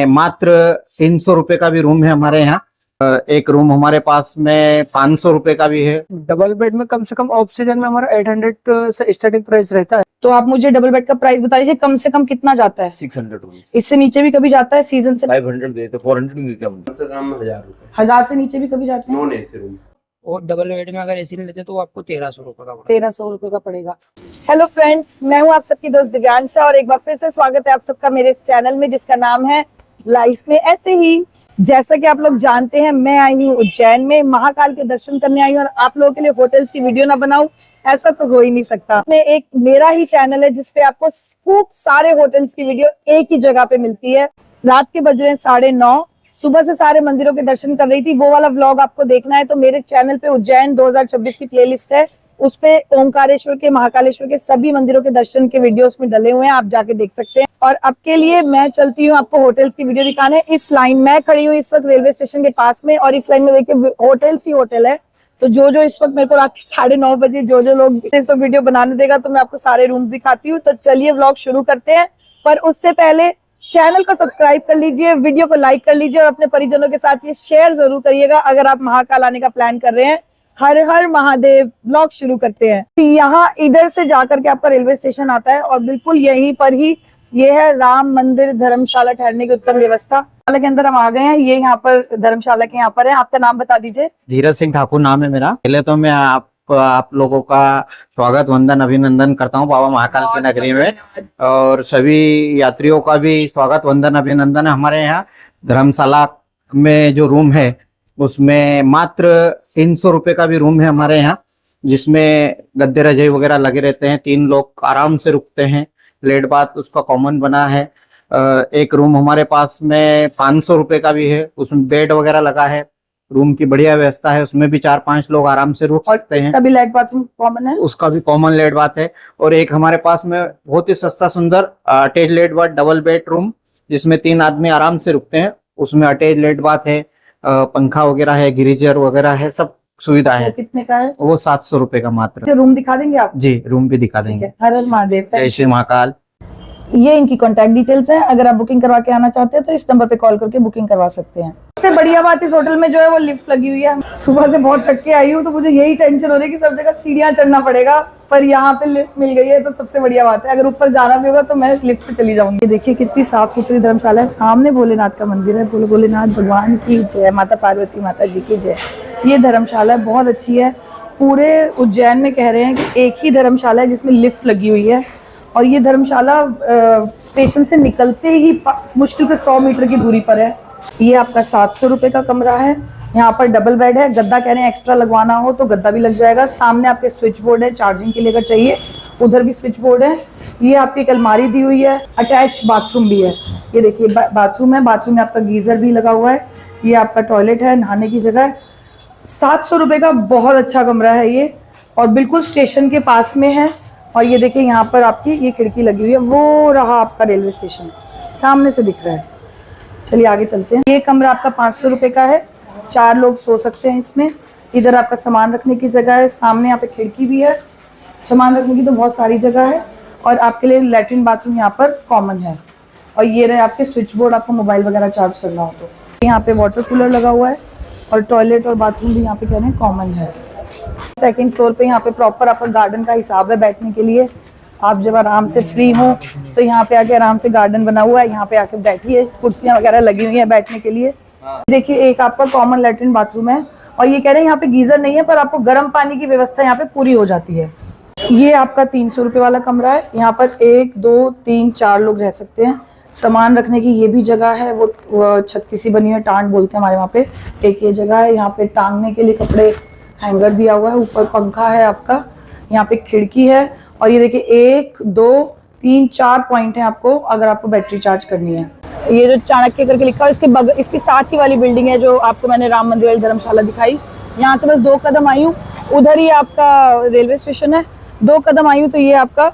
मात्र 300 रुपए का भी रूम है हमारे यहाँ। एक रूम हमारे पास में 500 रुपए का भी है। डबल बेड में कम से कम ऑफ सीजन में हमारा 800 से स्टार्टिंग प्राइस रहता है। तो आप मुझे डबल बेड का प्राइस बता दीजिए, कम से कम कितना जाता है? 600 रुपीज। इससे नीचे भी कभी जाता है? सीजन से 500 देते, 400 देते हम। कम से कम 1000 रुपए। 1000 से नीचे भी कभी जाते हैं? Non AC room. और डबल बेड में अगर एसी लेते तो आपको 1300 रुपए का 1300 रुपए का पड़ेगा। हेलो फ्रेंड्स, मैं हूँ आप सबकी दोस्त दिव्यांश और एक बार फिर से स्वागत है आप सबका मेरे इस चैनल में जिसका नाम है लाइफ में ऐसे ही। जैसा कि आप लोग जानते हैं, मैं आई हूँ उज्जैन में, महाकाल के दर्शन करने आई हूँ और आप लोगों के लिए होटल्स की वीडियो ना बनाऊं ऐसा तो हो ही नहीं सकता। मैं एक मेरा ही चैनल है जिसपे आपको खूब सारे होटल्स की वीडियो एक ही जगह पे मिलती है। रात के बज रहे हैं 9:30, सुबह से सारे मंदिरों के दर्शन कर रही थी, वो वाला व्लॉग आपको देखना है तो मेरे चैनल पे उज्जैन 2024 की प्लेलिस्ट है, उस पे ओंकारेश्वर के, महाकालेश्वर के सभी मंदिरों के दर्शन के वीडियोस में डले हुए हैं, आप जाके देख सकते हैं। और अब के लिए मैं चलती हूँ आपको होटल्स की वीडियो दिखाने। इस लाइन में खड़ी हूँ इस वक्त रेलवे स्टेशन के पास में और इस लाइन में देखिए होटल्स ही होटल है। तो जो इस वक्त मेरे को रात के 9:30 बजे जो लोग इस वीडियो बनाने देगा तो मैं आपको सारे रूम्स दिखाती हूँ। तो चलिए व्लॉग शुरू करते हैं, पर उससे पहले चैनल को सब्सक्राइब कर लीजिए, वीडियो को लाइक कर लीजिए और अपने परिजनों के साथ ये शेयर जरूर करिएगा अगर आप महाकाल आने का प्लान कर रहे हैं। हर हर महादेव। व्लॉग शुरू करते हैं। यहाँ इधर से जाकर के आपका रेलवे स्टेशन आता है और बिल्कुल यहीं पर ही ये है राम मंदिर धर्मशाला ठहरने की उत्तम व्यवस्था। धर्मशाला के अंदर हम आ गए हैं, ये यहाँ पर धर्मशाला के यहाँ पर है। आपका नाम बता दीजिए। धीरज सिंह ठाकुर नाम है मेरा। पहले तो मैं आप लोगों का स्वागत, वंदन, अभिनंदन करता हूँ बाबा महाकाल की नगरी में, और सभी यात्रियों का भी स्वागत, वंदन, अभिनंदन है। हमारे यहाँ धर्मशाला में जो रूम है उसमें मात्र 300 रुपए का भी रूम है हमारे यहाँ, जिसमें गद्दे रजाई वगैरह लगे रहते हैं, 3 लोग आराम से रुकते हैं। लेट बाथ उसका कॉमन बना है। एक रूम हमारे पास में 500 रुपए का भी है, उसमें बेड वगैरह लगा है, रूम की बढ़िया व्यवस्था है, उसमें भी 4-5 लोग आराम से रुक सकते हैं। भी लेट बाथरूम कॉमन है, उसका भी कॉमन लेट बाथ है। और एक हमारे पास में बहुत ही सस्ता सुंदर attach lat bath double bedroom, जिसमें 3 आदमी आराम से रुकते हैं, उसमें अटैच लेट बाथ है, पंखा वगैरह है, गिरीजर वगैरह है, सब सुविधा है। कितने का है वो 700 रुपए का मात्र। रूम दिखा देंगे आप? जी, रूम भी दिखा देंगे। हर हर महादेव। जय श्री महाकाल। ये इनकी कॉन्टैक्ट डिटेल्स है, अगर आप बुकिंग करवा के आना चाहते हैं तो इस नंबर पे कॉल करके बुकिंग करवा सकते हैं। सबसे बढ़िया बात इस होटल में जो है वो लिफ्ट लगी हुई है। सुबह से बहुत थक के आई हूँ तो मुझे यही टेंशन हो रही है कि सब जगह सीढ़ियां चढ़ना पड़ेगा, पर यहाँ पे लिफ्ट मिल गई है तो सबसे बढ़िया बात है। अगर ऊपर जाना भी होगा तो मैं लिफ्ट से चली जाऊंगी। देखिए कितनी साफ सुथरी धर्मशाला है, सामने भोलेनाथ का मंदिर है। भोलेनाथ भगवान की जय, माता पार्वती माता जी की जय। ये धर्मशाला बहुत अच्छी है, पूरे उज्जैन में कह रहे हैं कि एक ही धर्मशाला है जिसमें लिफ्ट लगी हुई है। और ये धर्मशाला स्टेशन से निकलते ही मुश्किल से 100 मीटर की दूरी पर है। ये आपका 700 रुपए का कमरा है। यहाँ पर डबल बेड है, गद्दा कह रहे हैं एक्स्ट्रा लगवाना हो तो गद्दा भी लग जाएगा। सामने आपके स्विच बोर्ड है चार्जिंग के लिए अगर चाहिए, उधर भी स्विच बोर्ड है। ये आपकी एक अलमारी दी हुई है, अटैच बाथरूम भी है। ये देखिए बाथरूम है, बाथरूम में आपका गीजर भी लगा हुआ है। ये आपका टॉयलेट है, नहाने की जगह है। 700 रुपए का बहुत अच्छा कमरा है ये, और बिल्कुल स्टेशन के पास में है। और ये देखिए यहाँ पर आपकी ये खिड़की लगी हुई है, वो रहा आपका रेलवे स्टेशन सामने से दिख रहा है। चलिए आगे चलते हैं। ये कमरा आपका 500 रुपए का है, 4 लोग सो सकते हैं इसमें। इधर आपका सामान रखने की जगह है, सामने यहाँ पे खिड़की भी है, सामान रखने की तो बहुत सारी जगह है। और आपके लिए लैट्रिन बाथरूम यहाँ पर कॉमन है। और ये रहे आपके स्विच बोर्ड, आपको मोबाइल वगैरह चार्ज करना हो तो। यहाँ पे वाटर कूलर लगा हुआ है और टॉयलेट और बाथरूम भी यहाँ पे कह रहे हैं कॉमन है। सेकंड फ्लोर पे यहाँ पे प्रॉपर आपका गार्डन का हिसाब है बैठने के लिए। आप जब आराम से फ्री हो तो यहाँ पे आके आराम से गार्डन बना हुआ है, यहाँ पे आके बैठिए, कुर्सियां वगैरह लगी हुई है बैठने के लिए। देखिए एक आपका कॉमन लैट्रिन बाथरूम है। और ये कह रहे हैं यहाँ पे गीजर नहीं है, पर आपको गर्म पानी की व्यवस्था यहाँ पे पूरी हो जाती है। ये आपका 300 रुपए वाला कमरा है। यहाँ पर 1, 2, 3, 4 लोग रह सकते हैं। सामान रखने की ये भी जगह है, वो छत्ती सी बनी है, टांड बोलते हैं हमारे वहाँ पे। एक ये जगह है, यहाँ पे टांगने के लिए कपड़े हैंगर दिया हुआ है, ऊपर पंखा है आपका, यहाँ पे खिड़की है। और ये देखिए 1, 2, 3, 4 पॉइंट है आपको अगर आपको बैटरी चार्ज करनी है। ये जो चाणक्य करके लिखा है इसके साथ ही वाली बिल्डिंग है जो आपको मैंने राम मंदिर वाली धर्मशाला दिखाई। यहाँ से बस 2 कदम आई हूँ, उधर ही आपका रेलवे स्टेशन है। 2 कदम आई हूँ तो ये आपका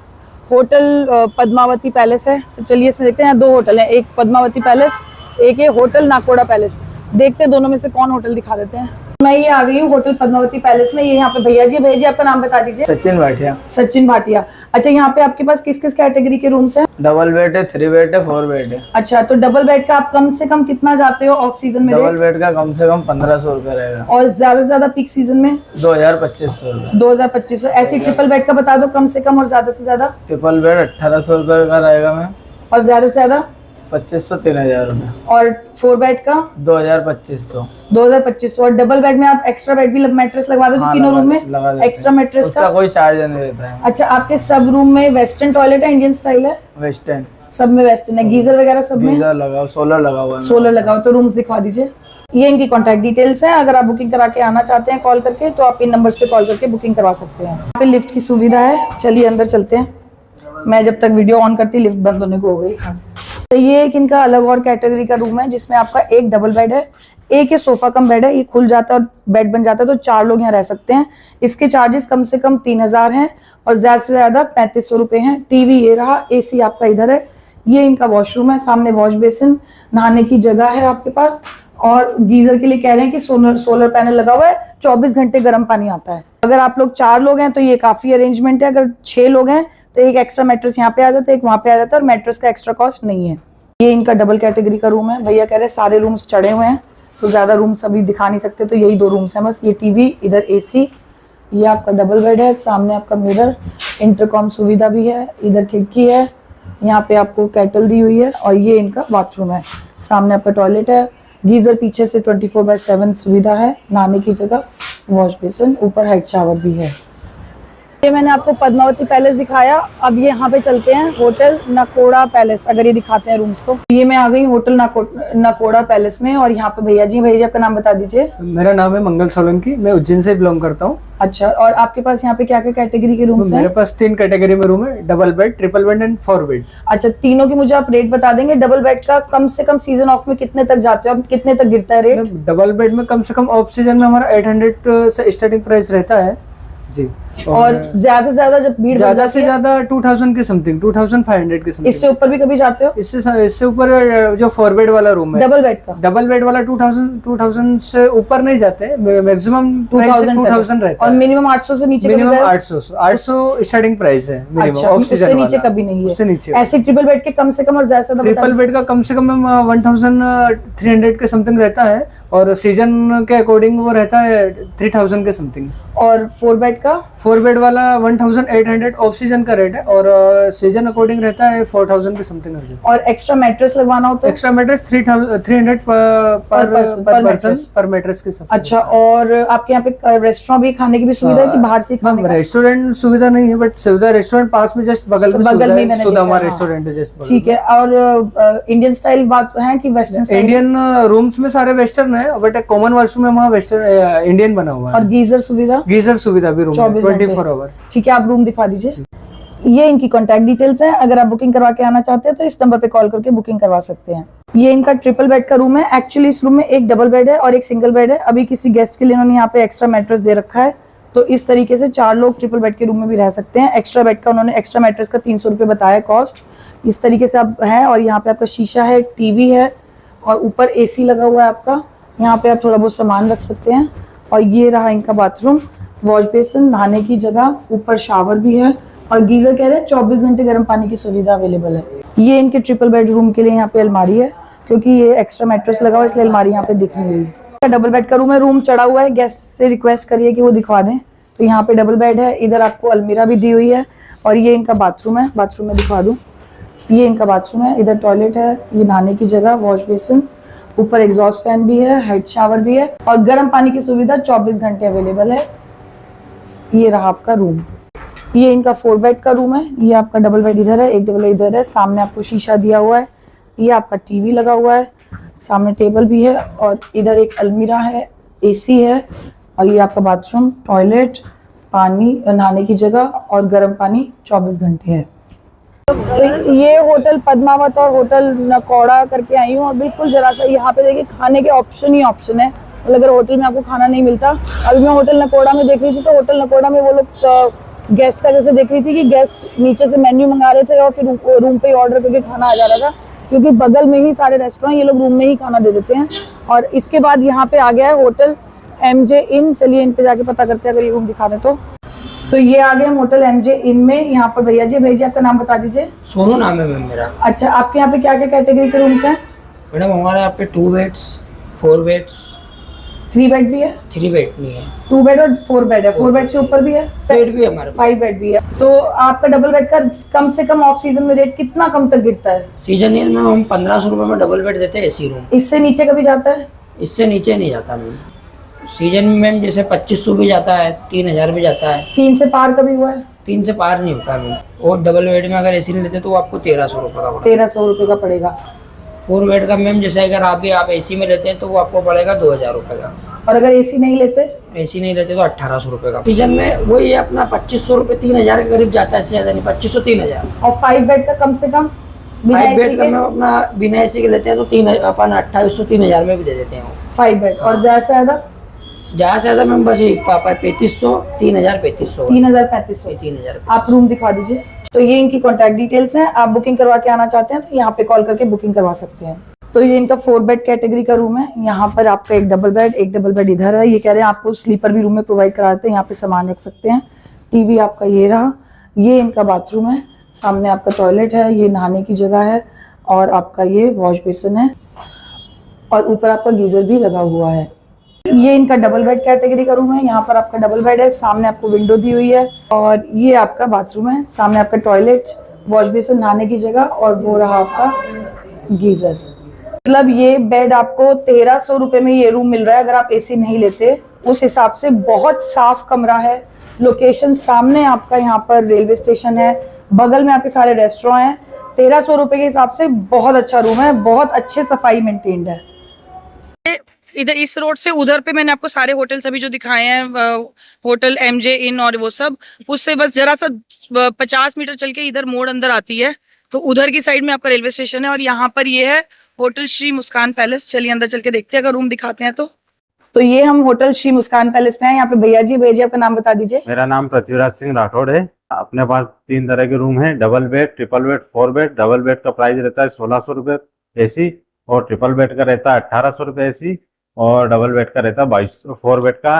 होटल पद्मावती पैलेस है। तो चलिए इसमें देखते हैं, यहाँ 2 होटल हैं, एक पद्मावती पैलेस, एक ये होटल नाकोड़ा पैलेस। देखते हैं दोनों में से कौन होटल दिखा देते हैं। मैं ये आ गई हूँ होटल पद्मावती पैलेस में। ये यहाँ पे भैया जी आपका नाम बता दीजिए। सचिन भाटिया। सचिन भाटिया। अच्छा, यहाँ पे आपके पास किस किस कैटेगरी के रूम्स हैं? डबल बेड है, 3 बेड है, 4 बेड है। अच्छा, तो डबल बेड का आप कम से कम कितना जाते हो ऑफ सीजन में? डबल बेड का कम से कम 1500 रुपए रहेगा। और ज्यादा से ज्यादा पीक सीजन में 2000-2500 रुपए। 2000-2500। ऐसे ट्रिपल बेड का बता दो कम से कम और ज्यादा से ज्यादा। ट्रिपल बेड 1800 रुपए का रहेगा मैम। और ज्यादा से ज्यादा 2500-3000 रुपए। और 4 बेड का 2000-2500। 2000-2500। और डबल बेड में आप एक्स्ट्रा बेड भी मैट्रेस लगवा दो तीनों रूम में? एक्स्ट्रा मैट्रेस उसका कोई चार्ज नहीं रहता है। अच्छा, आपके सब रूम में वेस्टर्न टॉयलेट है, इंडियन स्टाइल है? वेस्टर्न। सब में वेस्टर्न है। गीजर वगैरह सब में? गीजर लगाओ, सोलर लगा हुआ है। सोलर लगाओ। तो रूम्स दिखवा दीजिए। ये इनकी कॉन्टैक्ट डिटेल्स हैं। अगर आप बुकिंग करा के आना चाहते हैं कॉल करके, तो आप इन नंबर्स पे कॉल करके बुकिंग करवा सकते हैं। यहाँ पे लिफ्ट की सुविधा है। चलिए अंदर चलते हैं। मैं जब तक वीडियो ऑन करती लिफ्ट बंद होने को हो गई। तो ये एक इनका अलग और कैटेगरी का रूम है, जिसमें आपका एक डबल बेड है, एक ये सोफा कम बेड है। ये खुल जाता है और बेड बन जाता है, तो 4 लोग यहाँ रह सकते हैं। इसके चार्जेस कम से कम 3000 हैं और ज्यादा से ज्यादा 3500 रुपए हैं। टीवी ये रहा, एसी आपका इधर है। ये इनका वॉशरूम है, सामने वॉश बेसिन, नहाने की जगह है आपके पास। और गीजर के लिए कह रहे हैं कि सोलर पैनल लगा हुआ है, 24 घंटे गर्म पानी आता है। अगर आप लोग 4 लोग हैं तो ये काफी अरेंजमेंट है। अगर 6 लोग हैं तो एक एक्स्ट्रा मैट्रेस यहाँ पे आ जाता है, एक वहां पे आ जाता है, और मैट्रेस का एक्स्ट्रा कॉस्ट नहीं है। ये इनका डबल कैटेगरी का रूम है। भैया कह रहे हैं सारे रूम्स चढ़े हुए हैं, तो ज्यादा रूम्स अभी दिखा नहीं सकते, तो यही 2 रूम्स हैं बस। ये टीवी, इधर एसी। ये आपका डबल बेड है, सामने आपका मिरर, इंटरकॉम सुविधा भी है, इधर खिड़की है, यहाँ पे आपको केटल दी हुई है। और ये इनका बाथरूम है, सामने आपका टॉयलेट है, गीजर पीछे से 24/7 सुविधा है, नहाने की जगह, वॉश बेसिन, ऊपर हेड शावर भी है। ये मैंने आपको पद्मावती पैलेस दिखाया। अब ये यहाँ पे चलते हैं होटल नकोड़ा पैलेस। अगर ये दिखाते हैं रूम्स, तो ये मैं आ गई होटल नकोड़ा पैलेस में। और यहाँ पे भैया जी आपका नाम बता दीजिए। मेरा नाम है मंगल सोलंकी, मैं उज्जैन से बिलोंग करता हूँ। अच्छा, और आपके पास यहाँ पे क्या क्या कैटेगरी के रूम्स हैं? मेरे पास 3 कैटेगरी में रूम है, double bed, triple bed and 4 bed. अच्छा, तीनों की मुझे आप रेट बता देंगे? डबल बेड का कम से कम सीजन ऑफ में कितने तक जाते हो आप, कितने तक गिरता है रेट? डबल बेड में कम से कम ऑफ सीजन में हमारा 800 से स्टार्टिंग प्राइस रहता है जी। और ज्यादा से ज्यादा जब भीड़ ज्यादा से ज्यादा 2000 के समथिंग, 2500 के समथिंग। इससे ऊपर भी कभी जाते हो? इससे ऊपर जो 4 बेड वाला रूम है, डबल बेड का? डबल बेड वाला 2000 से ऊपर नहीं जाते, मैक्सिमम 2000 रहता और है। मिनिमम 800 से नीचे? मिनिमम 800 स्टार्टिंग प्राइस है मिनिमम। अच्छा, उससे नीचे कभी नहीं है? उससे नीचे। ऐसे ट्रिपल बेड के कम से कम और ज्यादा से ज्यादा? ट्रिपल बेड का कम से कम 1300 के समथिंग रहता है, और सीजन के अकॉर्डिंग वो रहता है 3000 के समथिंग। और 4 बेड का? 4 बेड वाला 1800 ऑफ सीजन का रेट है, और सीजन अकॉर्डिंग रहता है 4000 के समथिंग। और एक्स्ट्रा मैट्रेस लगवाना हो तो? एक्स्ट्रा मैट्रेस 300 पर मैट्रेस के साथ। अच्छा, और आपके यहाँ पे रेस्टोरेंट भी, खाने की भी सुविधा है कि बाहर से खाने का? रेस्टोरेंट सुविधा नहीं है, बट सुविधा रेस्टोरेंट पास में जस्ट बगल में मैंने सुदामा देखा है। रेस्टोरेंट है जस्ट। ठीक है। और इंडियन स्टाइल बात है कि वेस्टर्न स्टाइल? इंडियन रूम्स में सारे वेस्टर्न है, बट कॉमन वॉशरूम में वहाँ वेस्टर्न इंडियन बना हुआ है। और गीजर सुविधा? गीजर सुविधा भी रूम 24 आवर। ठीक है, आप रूम दिखा दीजिए। ये इनकी कॉन्टैक्ट डिटेल्स हैं। अगर आप बुकिंग करवा के आना चाहते हैं तो इस नंबर पे कॉल करके बुकिंग करवा सकते हैं। ये इनका ट्रिपल बेड का रूम है। एक्चुअली इस रूम में एक डबल बेड है और एक सिंगल बेड है। अभी किसी गेस्ट के लिए उन्होंने यहाँ पे एक्स्ट्रा मैट्रेस दे रखा है, तो इस तरीके से 4 लोग ट्रिपल बेड के रूम में भी रह सकते हैं। एक्स्ट्रा बेड का उन्होंने, एक्स्ट्रा मैट्रेस का 300 रुपये बताया कॉस्ट। इस तरीके से आप है। और यहाँ पे आपका शीशा है, टीवी है, और ऊपर एसी लगा हुआ है आपका। यहाँ पे आप थोड़ा बहुत सामान रख सकते हैं। और ये रहा इनका बाथरूम, वॉश बेसिन, नहाने की जगह, ऊपर शावर भी है, और गीजर कह रहे हैं 24 घंटे गर्म पानी की सुविधा अवेलेबल है। ये इनके ट्रिपल बेडरूम के लिए यहाँ पे अलमारी है, क्योंकि ये एक्स्ट्रा मैट्रेस लगा हुआ है इसलिए अलमारी यहाँ पे दिख नहीं रही। डबल बेड का रूम है, रूम चढ़ा हुआ है। गेस्ट से रिक्वेस्ट करिए कि वो दिखवा दें। तो यहाँ पे डबल बेड है, इधर आपको अलमीरा भी दी हुई है। और ये इनका बाथरूम है, बाथरूम में दिखा दूँ। ये इनका बाथरूम है, इधर टॉयलेट है, ये नहाने की जगह, वॉश बेसिन, ऊपर एग्जॉस्ट फैन भी है, हेड शावर भी है, और गर्म पानी की सुविधा 24 घंटे अवेलेबल है। ये रहा आपका रूम। ये इनका 4 बेड का रूम है। ये आपका डबल बेड इधर है, एक डबल बेड इधर है, सामने आपको शीशा दिया हुआ है। ये आपका टीवी लगा हुआ है, सामने टेबल भी है, और इधर एक अलमीरा है, एसी है, और ये आपका बाथरूम, टॉयलेट, पानी, नहाने की जगह, और गर्म पानी 24 घंटे है। तो ये होटल पद्मावत और होटल नकोड़ा करके आई हूँ, और बिल्कुल जरा सा यहाँ पे देखिए खाने के ऑप्शन ही ऑप्शन है। मतलब अगर होटल में आपको खाना नहीं मिलता, अभी मैं होटल नकोड़ा में देख रही थी, तो होटल नकोड़ा में वो लोग गेस्ट का जैसे देख रही थी कि गेस्ट नीचे से मेन्यू मंगा रहे थे और फिर रूम पे ऑर्डर करके खाना आ जा रहा था, क्योंकि बगल में ही सारे रेस्टोरेंट, ये लोग रूम में ही खाना दे देते हैं। और इसके बाद यहाँ पे आ गया है होटल MJ इन, चलिए इन पे जाके पता करते हैं अगर ये रूम दिखा दें तो ये आ गए हम होटल MJ इन में। यहाँ पर भैया जी आपका नाम बता दीजिए। सोनू नाम है मैम मेरा। अच्छा, आपके यहाँ पे क्या क्या कैटेगरी के रूम्स हैं? मैडम हमारे यहाँ पे 2 बेड्स, 4 बेड्स, 3 बेड भी है? 3 बेड नहीं है, 2 बेड और 4 बेड है। 4 बेड से ऊपर भी है? बेड भी है हमारे पास। 5 बेड भी है। तो आपका डबल बेड का कम से कम ऑफ सीजन में रेट कितना कम तक गिरता है? सीजन में हम 1500 रुपये में डबल बेड देते हैं एसी रूम। इससे नीचे कभी जाता है? इससे नीचे नहीं जाता मैम। सीजन में मैम जैसे 2500 भी जाता है, 3000 भी जाता है। 3 से पार कभी हुआ है? 3 से पार नहीं होता मैम। और डबल बेड में अगर एसी लेते तो वो आपको 1300 रुपये का पड़ेगा। 1300 रुपये का पड़ेगा। 4 बेड का मैम जैसे अगर आप एसी में लेते हैं तो वो आपको पड़ेगा 2000 रुपये का। और अगर एसी नहीं लेते? एसी नहीं लेते तो 1800 रुपये का। सीजन में वही अपना 2500 रुपये 3000 के करीब जाता है, इससे ज्यादा नहीं, 2500 3000। और 5 बेड का कम से कम बिना 5 एसी बेड का के? मैम अपना बिना एसी के लेते हैं तो 2800 3000 में भी दे देते हैं। 5 बेड। और ज्यादा से ज्यादा? ज्यादा से ज्यादा मैम बस 3500 3000 3500 3500। 3000। आप रूम दिखा दीजिए। तो ये इनकी कॉन्टैक्ट डिटेल्स हैं। आप बुकिंग करवा के आना चाहते हैं तो यहाँ पे कॉल करके बुकिंग करवा सकते हैं। तो ये इनका 4 बेड कैटेगरी का रूम है। यहाँ पर आपका एक डबल बेड इधर है। ये कह रहे हैं आपको स्लीपर भी रूम में प्रोवाइड करा देते हैं, यहाँ पे सामान रख सकते हैं। टीवी आपका ये रहा। ये इनका बाथरूम है। सामने आपका टॉयलेट है, ये नहाने की जगह है और आपका ये वॉश बेसिन है और ऊपर आपका गीजर भी लगा हुआ है। ये इनका डबल बेड कैटेगरी का रूम है। यहाँ पर आपका डबल बेड है, सामने आपको विंडो दी हुई है और ये आपका बाथरूम है। सामने आपका टॉयलेट, वॉश बेसिन, नहाने की जगह और वो रहा आपका गीजर। मतलब ये बेड आपको 1300 रुपये में ये रूम मिल रहा है अगर आप एसी नहीं लेते। उस हिसाब से बहुत साफ कमरा है। लोकेशन सामने आपका यहाँ पर रेलवे स्टेशन है, बगल में आपके सारे रेस्टोरेंट हैं। 1300 रुपये के हिसाब से बहुत अच्छा रूम है, बहुत अच्छे सफाई मेंटेन्ड है। इधर इस रोड से उधर पे मैंने आपको सारे होटल सभी जो दिखाए हैं, होटल MJ इन और वो सब, उससे बस जरा सा 50 मीटर चल के इधर मोड़ अंदर आती है तो उधर की साइड में आपका रेलवे स्टेशन है। और यहाँ पर ये है होटल श्री मुस्कान पैलेस। चलिए अंदर चल के देखते हैं अगर रूम दिखाते हैं तो ये हम होटल श्री मुस्कान पैलेस में हैं। यहाँ पे भैया जी आपका नाम बता दीजिए। मेरा नाम पृथ्वीराज सिंह राठौड़ है। अपने पास 3 तरह के रूम हैं, double bed, triple bed, 4 bed. Double bed का प्राइस रहता है 1600 रुपये एसी और ट्रिपल बेड का रहता है 1800 रुपये एसी और डबल बेड का रहता है 4 बेड का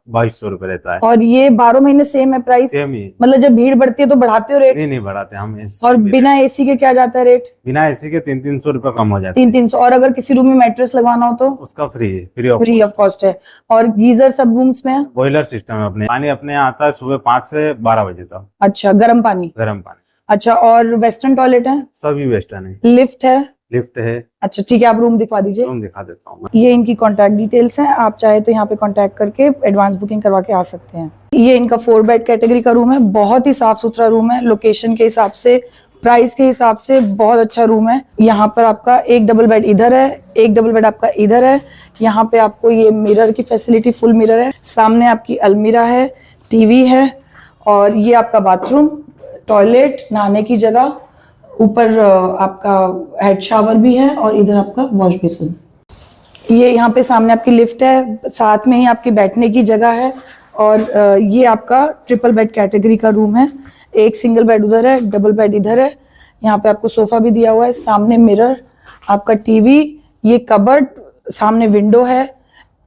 2200 रुपये रहता है। और ये 12 महीने सेम है प्राइस? सेम ही। मतलब जब भीड़ बढ़ती है तो बढ़ाते हो रेट? नहीं बढ़ाते हम। और बिना एसी के क्या जाता है रेट? बिना एसी के 300 रुपये कम हो जाते हैं। 300। और अगर किसी रूम में मैट्रेस लगवाना हो तो? उसका फ्री है, फ्री ऑफ कॉस्ट है। और गीजर सब रूम्स में? बॉयलर सिस्टम है। अपने पानी अपने यहाँ आता है सुबह 5 से 12 बजे तक। अच्छा, गर्म पानी? गर्म पानी। अच्छा, और वेस्टर्न टॉयलेट है? सभी वेस्टर्न है। लिफ्ट है? लिफ्ट है। अच्छा ठीक है, आप रूम दिखा दीजिए। रूम दिखा देता हूँ। ये इनकी कॉन्टैक्ट डिटेल्स हैं, आप चाहे तो यहाँ पे कॉन्टैक्ट करके एडवांस बुकिंग करवा के आ सकते हैं। ये इनका 4 बेड कैटेगरी का रूम है। बहुत ही साफ सुथरा रूम है। लोकेशन के हिसाब से, प्राइस के हिसाब से बहुत अच्छा रूम है। यहाँ पर आपका एक डबल बेड इधर है, एक डबल बेड आपका इधर है। यहाँ पे आपको ये मिरर की फैसिलिटी, फुल मिरर है। सामने आपकी अलमीरा है, टीवी है और ये आपका बाथरूम, टॉयलेट, नहाने की जगह, ऊपर आपका हेड शावर भी है और इधर आपका वॉश बेसिन। ये यहाँ पे सामने आपकी लिफ्ट है, साथ में ही आपकी बैठने की जगह है। और ये आपका ट्रिपल बेड कैटेगरी का रूम है। एक सिंगल बेड उधर है, डबल बेड इधर है। यहाँ पे आपको सोफा भी दिया हुआ है, सामने मिरर, आपका टीवी, ये कबर्ड, सामने विंडो है,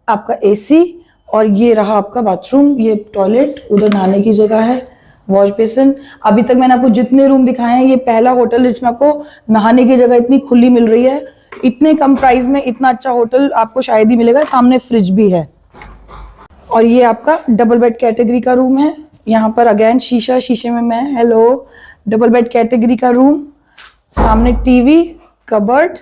आपका एसी और ये रहा आपका बाथरूम, ये टॉयलेट, उधर नहाने की जगह है, वॉश बेसिन। अभी तक मैंने आपको जितने रूम दिखाए हैं ये पहला होटल जिसमें आपको नहाने की जगह इतनी खुली मिल रही है। इतने कम प्राइस में इतना अच्छा होटल आपको शायद ही मिलेगा। सामने फ्रिज भी है। और ये आपका डबल बेड कैटेगरी का रूम है। यहाँ पर अगेन शीशा, शीशे में मैं, हेलो। डबल बेड कैटेगरी का रूम, सामने टीवी, कबर्ड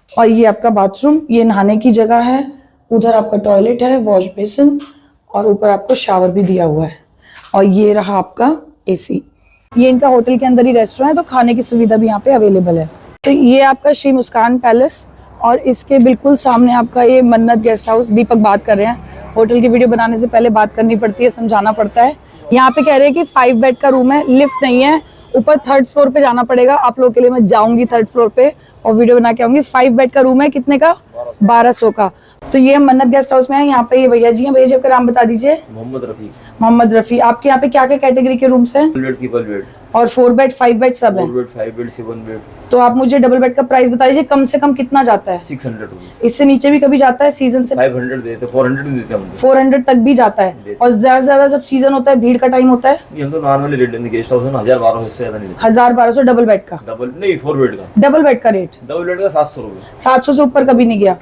और ये आपका बाथरूम, ये नहाने की जगह है, उधर आपका टॉयलेट है, वॉश बेसिन और ऊपर आपको शावर भी दिया हुआ है। और ये रहा आपका एसी। ये इनका होटल के अंदर ही रेस्टोरेंट है तो खाने की सुविधा भी यहाँ पे अवेलेबल है। तो ये आपका श्री मुस्कान पैलेस और इसके बिल्कुल सामने आपका ये मन्नत गेस्ट हाउस। दीपक बात कर रहे हैं। होटल की वीडियो बनाने से पहले बात करनी पड़ती है, समझाना पड़ता है। यहाँ पे कह रहे हैं कि 5 बेड का रूम है, लिफ्ट नहीं है, ऊपर 3rd फ्लोर पे जाना पड़ेगा। आप लोगों के लिए मैं जाऊंगी 3rd फ्लोर पे और वीडियो बना के आऊंगी। 5 बेड का रूम है, कितने का? 1200 का। तो ये मन्नत गेस्ट हाउस में है। यहाँ पे ये भैया जी हैं, आपका नाम बता दीजिए। मोहम्मद रफी। मोहम्मद रफी। आपके यहाँ पे क्या क्या कैटेगरी के रूम्स हैं? Triple bed. और 4 बेड 5 बेड सब है। 4 बेड 5 बेड 7 बेड तो आप मुझे डबल बेड का प्राइस बता दीजिए, कम से कम कितना जाता है? 600 रुपीज। इससे नीचे भी कभी जाता है सीजन से? 500 देते 400 देते हम तो। 400 तक भी जाता है। और ज्यादा से ज्यादा जब सीजन होता है, भीड़ का टाइम होता है, ये हम तो नॉर्मली रेट लेंगे, गेस्ट हाउस में 1000-1200 से ज्यादा नहीं देते। 1000-1200 डबल बेड का? डबल नहीं 4 बेड का। डबल बेड का रेट डबल बेड का 700 रुपए। 700 से ऊपर कभी नहीं गया।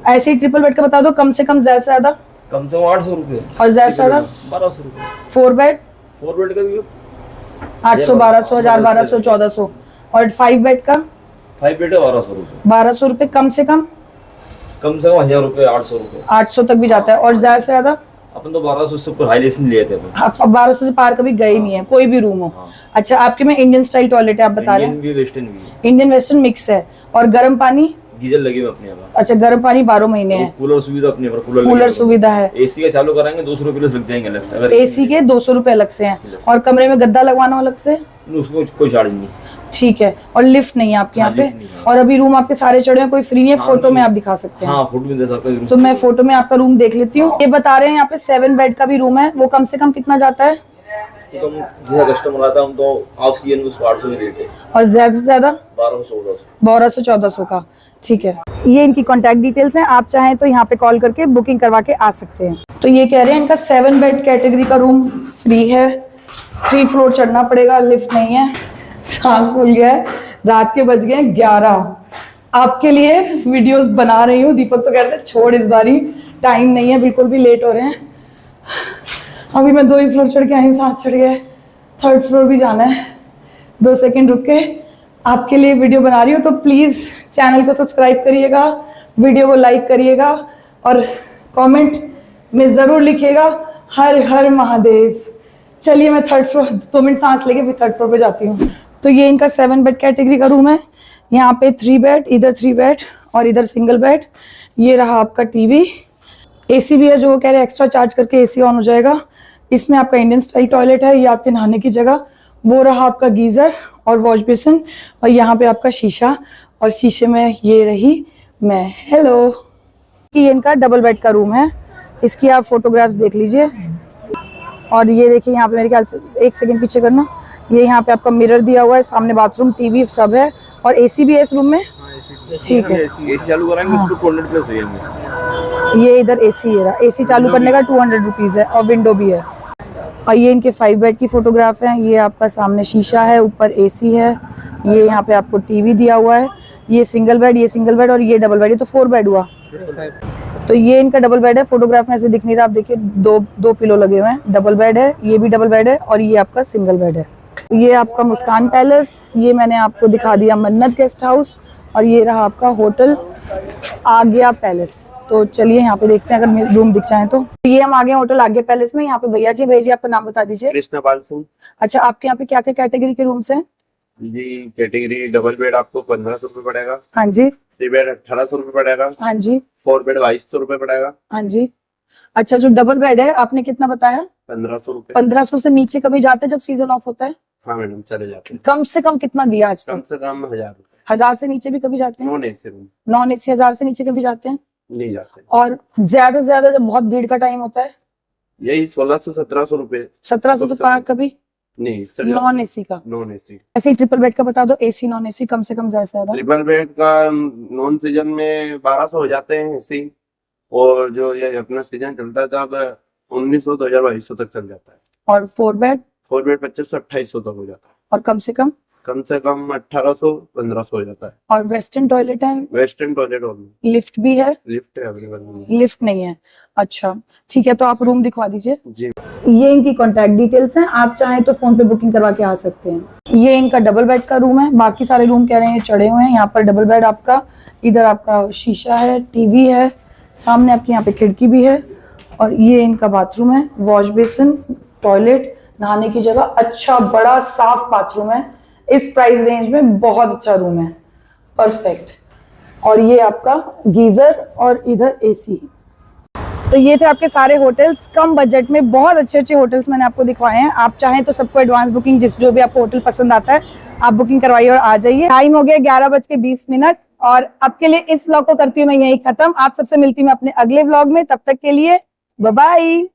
ऐसे ही ट्रिपल बेड का बता दो, कम से कम ज्यादा से ज्यादा? कम से कम 800 रुपए। और ज्यादा से ज्यादा? 1200 रुपए। 4 बेड 4 बेड का भी 800, 1200, 1000-1200, 1400। और 5 बेड का? 5 बेड का 1200 रुपए। 1200 रुपए कम से कम? कम से कम 1000 रुपए 800 रुपए। 800 तक भी जाता है। और ज्यादा से ज्यादा? अपन तो 1200 से ऊपर हाई लेसन लिए थे अपन। 1200 से पार कभी गए नहीं है, कोई भी रूम हो। अच्छा, आपके में इंडियन स्टाइल टॉयलेट है आप बता रहे हैं? इंडियन भी वेस्टर्न भी है। इंडियन वेस्टर्न मिक्स है। और गर्म पानी? गीजर लगे हुए अपने यहाँ। अच्छा, गर्म पानी 12 महीने है। कूलर सुविधा अपने यहाँ, कूलर सुविधा है। एसी का चालू कराएंगे 200 रुपए लग जाएंगे अलग से। अगर एसी के 200 रुपए अलग से हैं। और कमरे में गद्दा लगवाना अलग से? उसको कोई चार्ज नहीं। ठीक है। और लिफ्ट नहीं है आपके यहाँ हाँ, पे? लिफ्ट नहीं है। और अभी रूम आपके सारे चढ़े हैं, कोई फ्री नहीं है? फोटो में आप दिखा सकते हैं? हाँ फोटो भी दे सकते हैं। तो मैं फोटो में आपका रूम देख लेती हूँ। ये बता रहे हैं यहाँ पे 7 बेड का भी रूम है, वो कम से कम कितना जाता है? तो हम जैसा कस्टमर आता है हम तो ऑफ सीजन में उसको 800 में देते हैं। और ज्यादा से ज्यादा? 1200-1400 का। ठीक है। ये इनकी कॉन्टैक्ट डिटेल्स हैं, आप चाहें तो यहाँ पे कॉल करके बुकिंग करवा के आ सकते हैं। तो ये कह रहे हैं इनका 7 बेड कैटेगरी का रूम फ्री है, 3 फ्लोर चढ़ना पड़ेगा, लिफ्ट नहीं है। सांस फूल गया है, रात के बज गए 11। आपके लिए वीडियोस बना रही हूँ। दीपक तो कहते हैं छोड़ इस बारी, टाइम नहीं है, बिल्कुल भी लेट हो रहे हैं। अभी मैं 2 ही फ्लोर चढ़ के आई, सांस चढ़ गया है। 3rd फ्लोर भी जाना है। 2 सेकंड रुक के आपके लिए वीडियो बना रही हूँ। तो प्लीज़ चैनल को सब्सक्राइब करिएगा, वीडियो को लाइक करिएगा और कमेंट में ज़रूर लिखिएगा हर हर महादेव। चलिए मैं 3rd फ्लोर 2 मिनट सांस लेके फिर 3rd फ्लोर पे जाती हूँ। तो ये इनका 7 बेड कैटेगरी का रूम है। यहाँ पे 3 बेड, इधर 3 बेड और इधर सिंगल बेड। ये रहा आपका टीवी। एसी भी है, जो वो कह रहे हैं एक्स्ट्रा चार्ज करके एसी ऑन हो जाएगा। इसमें आपका इंडियन स्टाइल टॉयलेट है, ये आपके नहाने की जगह। वो रहा आपका गीज़र और वॉश बेसिन। और यहाँ पे आपका शीशा, और शीशे में ये रही मैं। हेलो। ये इनका डबल बेड का रूम है, इसकी आप फोटोग्राफ्स देख लीजिए। और ये देखिए यहाँ पे, मेरे ख्याल से 1 सेकंड पीछे करना, ये यहाँ पे आपका मिरर दिया हुआ है, सामने बाथरूम, टीवी सब है। और एसी भी है इस रूम में? ठीक है। एसी चालू कराएंगे उसको 200 प्लस हो जाएंगे। ये इधर एसी है, एसी चालू करने का 200 रुपीज़ है। और विंडो भी है। और ये इनके 5 बेड की फोटोग्राफ है। ये आपका सामने शीशा है, ऊपर एसी है, ये यहाँ पे आपको टीवी दिया हुआ है। ये सिंगल बेड, ये सिंगल बेड और ये डबल बेड। ये तो 4 बेड हुआ। तो ये इनका डबल बेड है। फोटोग्राफ में ऐसे दिख नहीं रहा, आप देखिए दो पिलो लगे हुए हैं। डबल बेड है, ये भी डबल बेड है और ये आपका सिंगल बेड है। ये आपका मुस्कान पैलेस, ये मैंने आपको दिखा दिया मन्नत गेस्ट हाउस। और ये रहा आपका होटल आज्ञा पैलेस। तो चलिए यहाँ पे देखते हैं अगर रूम दिख जाए तो। ये हम आ गए होटल आज्ञा पैलेस में। यहाँ पे भैया जी आपका नाम बता दीजिए। कृष्णपाल सिंह अच्छा, आपके यहाँ पे क्या क्या कैटेगरी के रूम्स हैं? जी। कैटेगरी डबल बेड आपको 1500 रुपए पड़ेगा। हाँ जी। 3 बेड 1800 रुपए पड़ेगा। हाँ जी। 4 बेड 2200 रुपए पड़ेगा। हाँ जी। अच्छा, जो डबल बेड है आपने कितना बताया? 1500 रुपए। 1500 से नीचे कभी जाते हैं जब सीजन ऑफ होता है? हाँ मैडम, चले जाते हैं। कम से कम कितना दिया आज कम तक? से कम 1000 रुपए। 1000 से नीचे भी कभी जाते हैं? Non AC room non AC 1000 से नीचे कभी जाते हैं? नहीं जाते। और ज्यादा से ज्यादा जब बहुत भीड़ का टाइम होता है? यही 1600-1700 रुपए। 1700 से पार कभी? नहीं सर, नॉन एसी का? Non AC. ऐसे ही ट्रिपल बेड का बता दो, एसी नॉन एसी कम से कम ज्यादा से ज्यादा? ट्रिपल बेड का नॉन सीजन में 1200 हो जाते हैं एसी। और जो ये अपना सीजन चलता है तब 1900 2200 तक चल जाता है। और 4 बेड? 4 बेड 2500-2800 तक हो जाता है। और कम से कम? कम से कम 1800-1500 हो जाता है। और वेस्टर्न टॉयलेट है? वेस्टर्न टॉयलेट और लिफ्ट भी है? लिफ्ट अवेलेबल नहीं है। लिफ्ट नहीं है। अच्छा ठीक है, तो आप रूम दिखवा दीजिए। जी। ये इनकी कॉन्टैक्ट डिटेल्स हैं, आप चाहें तो फोन पे बुकिंग करवा के आ सकते हैं। ये इनका डबल बेड का रूम है, बाकी सारे रूम कह रहे हैं चढ़े हुए हैं। यहाँ पर डबल बेड आपका, इधर आपका शीशा है, टीवी है, सामने आपके यहाँ पे खिड़की भी है। और ये इनका बाथरूम है, वॉश बेसिन, टॉयलेट, नहाने की जगह, अच्छा बड़ा साफ बाथरूम है। इस प्राइस रेंज में बहुत अच्छा रूम है, परफेक्ट। और ये आपका गीजर और इधर एसी। तो ये थे आपके सारे होटल्स कम बजट में, बहुत अच्छे अच्छे होटल्स मैंने आपको दिखवाए हैं। आप चाहें तो सबको एडवांस बुकिंग, जो भी आपको होटल पसंद आता है आप बुकिंग करवाइए और आ जाइए। टाइम हो गया 11:20 और अब के लिए इस व्लॉग को करती हूँ मैं यही खत्म। आप सबसे मिलती हूँ मैं अपने अगले व्लॉग में, तब तक के लिए बाय बाय।